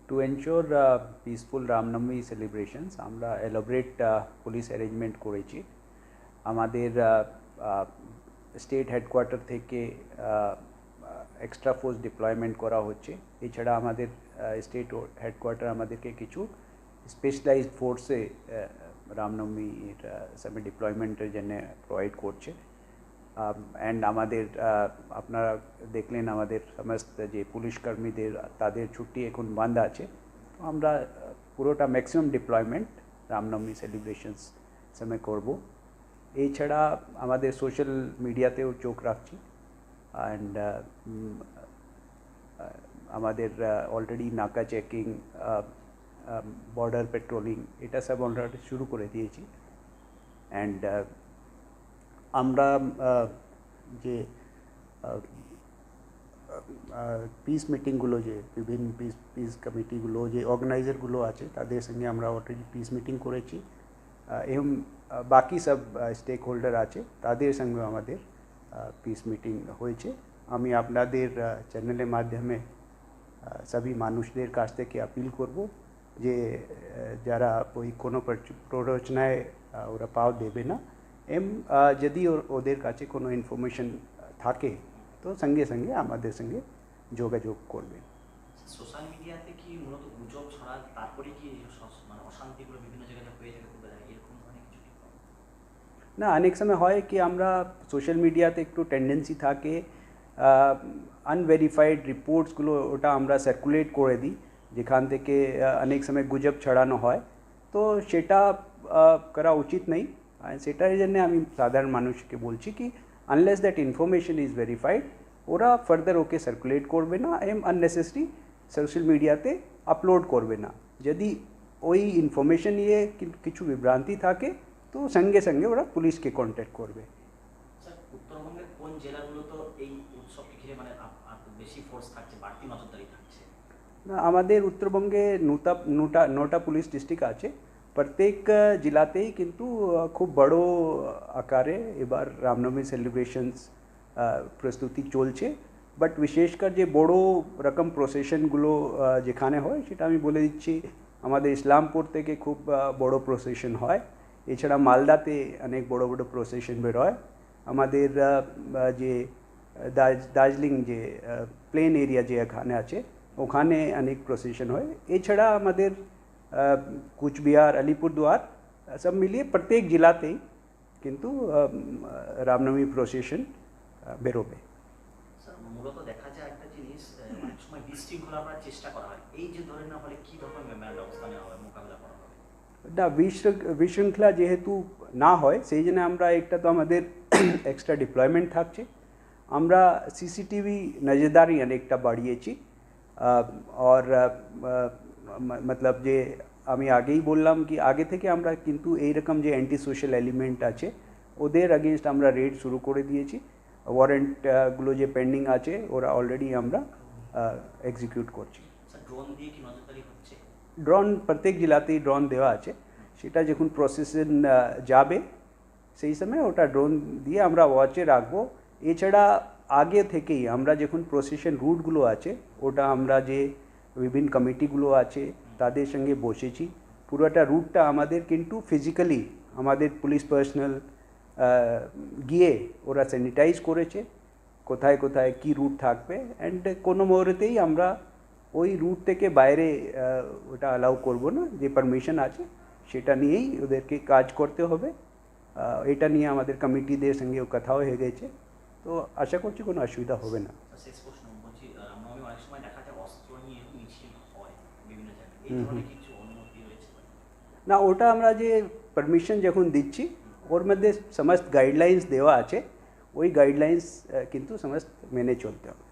To ensure peaceful Ramnavami celebrations, আমরা elaborate police arrangement করেছি। আমাদের স্টেট হেডকোয়ার্টার থেকে এক্সট্রা ফোর্স ডিপ্লয়মেন্ট করা হচ্ছে। এছাড়া আমাদের স্টেট হেডকোয়ার্টার আমাদেরকে কিছু স্পেশালাইজড ফোর্সে রামনবমীর সময় ডিপ্লয়মেন্টের জন্য প্রোভাইড করছে। অ্যান্ড আমাদের আপনারা দেখলেন আমাদের সমস্ত যে পুলিশ কর্মীদের তাদের ছুটি এখন বন্ধ আছে। তো আমরা পুরোটা ম্যাক্সিমাম ডিপ্লয়মেন্ট রামনবমী সেলিব্রেশনস সময় করব। এছাড়া আমাদের সোশ্যাল মিডিয়াতেও চোখ রাখছি। অ্যান্ড আমাদের অলরেডি নাকা চেকিং, বর্ডার পেট্রোলিং এটা সব অলরেডি শুরু করে দিয়েছি। অ্যান্ড আমরা যে পিস মিটিংগুলো যে বিভিন্ন পিস কমিটিগুলো যে অর্গানাইজারগুলো আছে তাদের সঙ্গে আমরা অলরেডি পিস মিটিং করেছি। এবং বাকি সব স্টেক হোল্ডার আছে তাদের সঙ্গে আমাদের পিস মিটিং হয়েছে। আমি আপনাদের চ্যানেলের মাধ্যমে সবই মানুষদের কাছ থেকে আপিল করব যে যারা ওই কোনো প্ররোচনায় ওরা পাও দেবে না। যদি ওদের কাছে কোনো ইনফরমেশন থাকে তো সঙ্গে সঙ্গে আমাদের সঙ্গে যোগাযোগ করবে। সোশ্যাল মিডিয়াতে কি মূলত গুজব ছড়া তারপরে কি মানে অশান্তিগুলো বিভিন্ন জায়গায় হয়ে যায় এরকম ধরনের কিছু? না, অনেক সময় হয় কি আমরা সোশ্যাল মিডিয়াতে একটু টেন্ডেন্সি থাকে আনভেরিফাইড রিপোর্টসগুলো ওটা আমরা সার্কুলেট করে দিই, যেখান থেকে অনেক সময় গুজব ছড়ানো হয়। তো সেটা করা উচিত নেই। সেটার জন্য আমি সাধারণ মানুষকে বলছি কি unless that information is verified ওরা ফার্দার ওকে সার্কুলেট করবে না, আননেসেসারি সোশ্যাল মিডিয়াতে আপলোড করবে না। যদি ওই ইনফরমেশন নিয়ে কিছু বিভ্রান্তি থাকে তো সঙ্গে সঙ্গে ওরা পুলিশকে কন্ট্যাক্ট করবে। স্যার, উত্তরবঙ্গের কোন জেলাগুলো তো এই উৎসবকে ঘিরে মানে বেশি ফোর্স থাকছে, বাড়তি নজরদারি থাকছে? না, আমাদের উত্তরবঙ্গে 9টা পুলিশ ডিস্ট্রিক্ট আছে। প্রত্যেক জেলাতেই কিন্তু খুব বড় আকারে এবার রামনবমী সেলিব্রেশনস প্রস্তুতি চলছে। বাট বিশেষকর যে বড় রকম প্রসেশনগুলো যেখানে হয় সেটা আমি বলে দিচ্ছি, আমাদের ইসলামপুর থেকে খুব বড় প্রসেশন হয়। এছাড়া মালদাতে অনেক বড় বড় প্রসেশন বেরোয়। আমাদের যে দার্জিলিং যে প্লেন এরিয়া যে এখানে আছে ওখানে অনেক প্রসেশন হয়। এছাড়া আমাদের কুচবিহার, আলিপুরদুয়ার সব মিলিয়ে প্রত্যেক জেলাতেই কিন্তু রামনবমী প্রসেশন বেরোবে। স্যার, মূলত দেখা যায় একটা জিনিস, অনেক সময় বিশৃঙ্খলা করার চেষ্টা করা হয়। এই যে ধরে না হলে কীভাবে ব্যবস্থা নেওয়া হবে, মোকাবিলা করা হবে? না, বিশৃঙ্খলা যেহেতু না হয় সেই জন্য আমরা একটা তো আমাদের এক্সট্রা ডিপ্লয়মেন্ট থাকছে। আমরা সিসিটিভি নজরদারি অনেকটা বাড়িয়েছি। আর মতলব যে আমি আগেই বললাম কি আগে থেকে আমরা কিন্তু এইরকম যে অ্যান্টি সোশ্যাল এলিমেন্ট আছে ওদের আগেনস্ট আমরা রেড শুরু করে দিয়েছি। ওয়ারেন্টগুলো যে পেন্ডিং আছে ওরা অলরেডি আমরা এক্সিকিউট করছি। ড্রোন দিয়ে কি নজরদারি হচ্ছে? ড্রোন প্রত্যেক জেলাতেই ড্রোন দেওয়া আছে। সেটা যখন প্রসেশন যাবে সেই সময় ওটা ড্রোন দিয়ে আমরা ওয়াচে রাখবো। এছাড়া আগে থেকেই আমরা যখন প্রসেশন রুটগুলো আছে ওটা আমরা যে বিভিন্ন কমিটিগুলো আছে তাদের সঙ্গে বসেছি। পুরোটা রুটটা আমাদের কিন্তু ফিজিক্যালি আমাদের পুলিশ পার্সোনাল গিয়ে ওরা স্যানিটাইজ করেছে কোথায় কোথায় কী রুট থাকবে। অ্যান্ড কোনো মুহূর্তেই আমরা ওই রুট থেকে বাইরে ওটা অ্যালাউ করব না। যে পারমিশন আছে সেটা নিয়েই ওদেরকে কাজ করতে হবে। এটা নিয়ে আমাদের কমিটিদের সঙ্গেও কথাও হয়ে গেছে। তো আশা করছি কোনো অসুবিধা হবে না। শেষ প্রশ্ন বলছি, রামনবমী অনেক সময় দেখা যায় অস্ত্র নিয়ে মিছিল হয় বিভিন্ন জায়গায়, এই ধরনের কিছু অনুমতি রয়েছে? না, ওটা আমরা যে পারমিশন যখন দিচ্ছি ওর মধ্যে সমস্ত গাইডলাইন্স দেওয়া আছে। ওই গাইডলাইন্স কিন্তু সমস্ত মেনে চলতে হবে।